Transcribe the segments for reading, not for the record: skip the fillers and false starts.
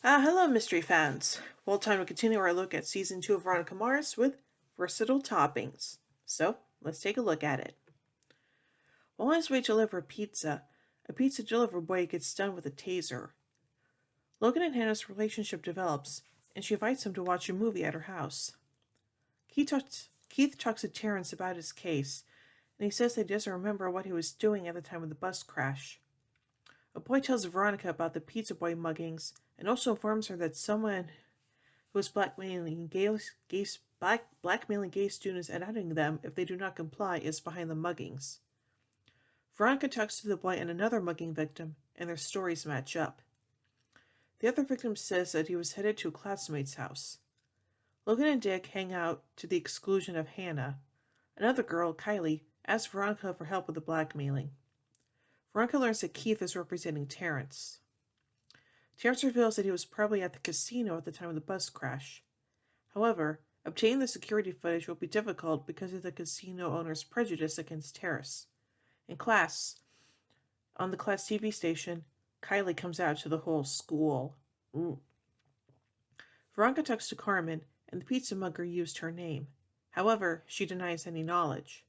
Hello, mystery fans. Well, time to continue our look at season 2 of Veronica Mars with Versatile Toppings. So, let's take a look at it. While on his way to deliver a pizza delivery boy gets stunned with a taser. Logan and Hannah's relationship develops, and she invites him to watch a movie at her house. Keith talks to Terrence about his case, and he says that he doesn't remember what he was doing at the time of the bus crash. A boy tells Veronica about the pizza boy muggings and also informs her that someone who is blackmailing gay students and outing them if they do not comply is behind the muggings. Veronica talks to the boy and another mugging victim, and their stories match up. The other victim says that he was headed to a classmate's house. Logan and Dick hang out to the exclusion of Hannah. Another girl, Kylie, asks Veronica for help with the blackmailing. Veronica learns that Keith is representing Terrence. Terrence reveals that he was probably at the casino at the time of the bus crash. However, obtaining the security footage will be difficult because of the casino owner's prejudice against Terrace. In class, on the class TV station, Kylie comes out to the whole school. Ooh. Veronica talks to Carmen, and the pizza mugger used her name. However, she denies any knowledge.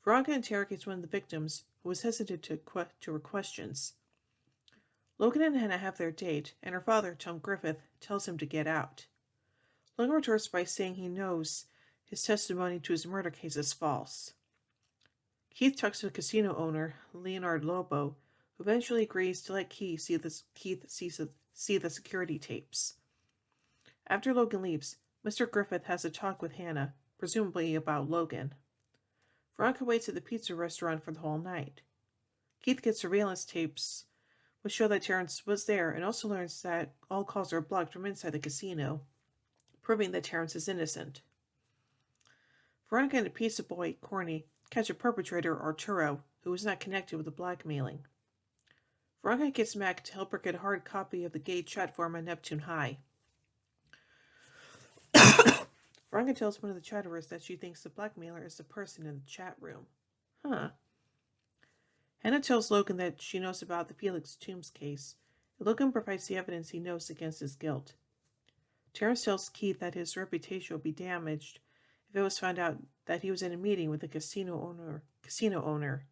Veronica interrogates one of the victims, who was hesitant to her questions. Logan and Hannah have their date, and her father, Tom Griffith, tells him to get out. Logan retorts by saying he knows his testimony to his murder case is false. Keith talks to the casino owner, Leonard Lobo, who eventually agrees to let Keith see the security tapes. After Logan leaves, Mr. Griffith has a talk with Hannah, presumably about Logan. Veronica waits at the pizza restaurant for the whole night. Keith gets surveillance tapes, which show that Terrence was there, and also learns that all calls are blocked from inside the casino, proving that Terrence is innocent. Veronica and the pizza boy, Corny, catch a perpetrator, Arturo, who is not connected with the blackmailing. Veronica gets Mac to help her get a hard copy of the gay chat forum on Neptune High. Veronica tells one of the chatterers that she thinks the blackmailer is the person in the chat room. Hannah tells Logan that she knows about the Felix Toombs case, and Logan provides the evidence he knows against his guilt. Terrence tells Keith that his reputation will be damaged if it was found out that he was in a meeting with the casino owner.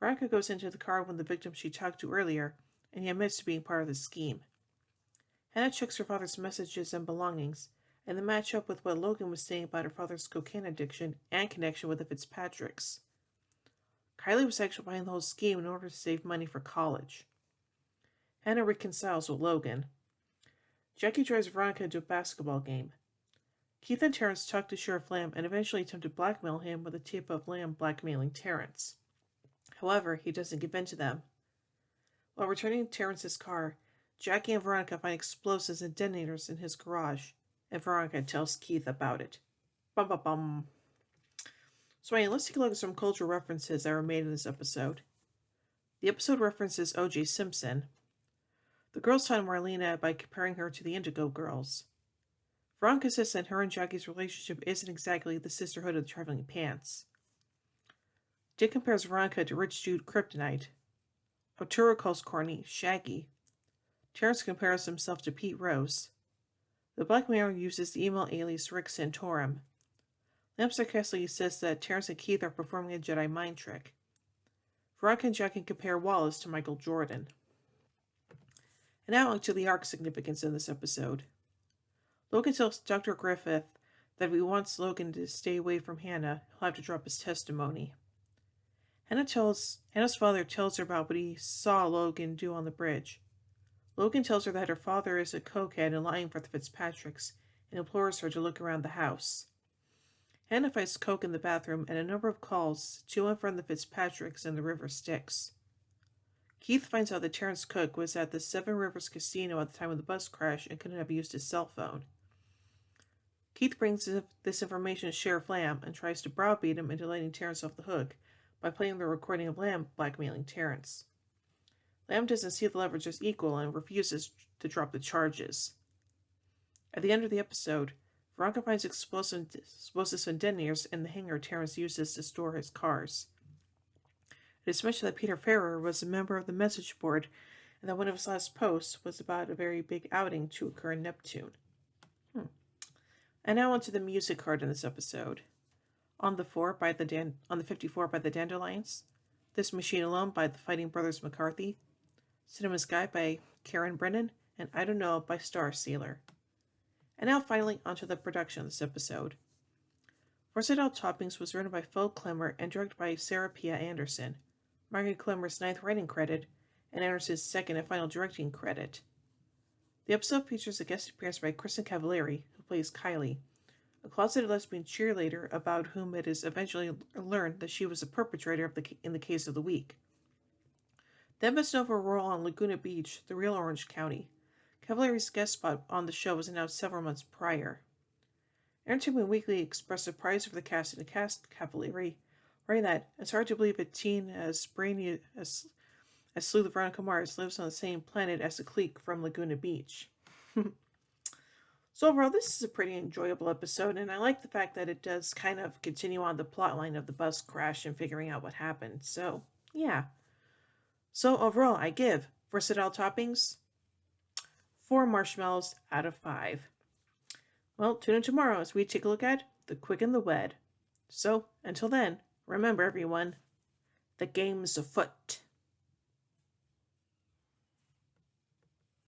Veronica goes into the car with one of the victims she talked to earlier, and he admits to being part of the scheme. Hannah checks her father's messages and belongings, and they match up with what Logan was saying about her father's cocaine addiction and connection with the Fitzpatricks. Kylie was actually behind the whole scheme in order to save money for college. Hannah reconciles with Logan. Jackie drives Veronica to a basketball game. Keith and Terrence talk to Sheriff Lamb and eventually attempt to blackmail him with a tape of Lamb blackmailing Terrence. However, he doesn't give in to them. While returning to Terrence's car, Jackie and Veronica find explosives and detonators in his garage, and Veronica tells Keith about it. Bum bum bum. So anyway, let's take a look at some cultural references that were made in this episode. The episode references O.J. Simpson. The girls taunt Marlena by comparing her to the Indigo Girls. Veronica says that her and Jackie's relationship isn't exactly the sisterhood of the traveling pants. Dick compares Veronica to Rich Jude Kryptonite. Arturo calls Corny Shaggy. Terrence compares himself to Pete Rose. The blackmailer uses the email alias Rick Santorum. Lamb sarcastically says that Terrence and Keith are performing a Jedi mind trick. Veronica and Jackie compare Wallace to Michael Jordan. And now on to the arc significance in this episode. Logan tells Dr. Griffith that if he wants Logan to stay away from Hannah, he'll have to drop his testimony. Hannah's father tells her about what he saw Logan do on the bridge. Logan tells her that her father is a cokehead and lying for the Fitzpatricks, and implores her to look around the house. Hannah finds coke in the bathroom and a number of calls to and from the Fitzpatricks and the River Styx. Keith finds out that Terrence Cook was at the Seven Rivers Casino at the time of the bus crash and couldn't have used his cell phone. Keith brings this information to Sheriff Lamb and tries to browbeat him into letting Terrence off the hook by playing the recording of Lamb blackmailing Terrence. Lamb doesn't see the leverage as equal and refuses to drop the charges. At the end of the episode, Veronica finds explosives and detonators in the hangar Terrence uses to store his cars. It is mentioned that Peter Farrer was a member of the message board and that one of his last posts was about a very big outing to occur in Neptune. And now onto the music card in this episode. On the 54 by the Dandelions, This Machine Alone by the Fighting Brothers McCarthy, Cinema Sky by Karen Brennan, and I Don't Know by Star Sealer. And now finally onto the production of this episode. Versatile Toppings was written by Phil Klemmer and directed by Sarah Pia Anderson, marking Klemmer's 9th writing credit and Anderson's 2nd and final directing credit. The episode features a guest appearance by Kristen Cavallari, who plays Kylie, a closeted lesbian cheerleader about whom it is eventually learned that she was the perpetrator in the case of the week. Then best known for a role on Laguna Beach, the real Orange County, Cavallari's guest spot on the show was announced several months prior. Entertainment Weekly expressed surprise for the casting to cast Cavallari, writing that it's hard to believe a teen as brainy as sleuth Veronica Mars lives on the same planet as the clique from Laguna Beach. So overall, this is a pretty enjoyable episode, and I like the fact that it does kind of continue on the plotline of the bus crash and figuring out what happened. So, yeah. So overall, I give Versatile Toppings 4 marshmallows out of 5. Well, tune in tomorrow as we take a look at The Quick and the Wed. So, until then, remember everyone, the game's afoot.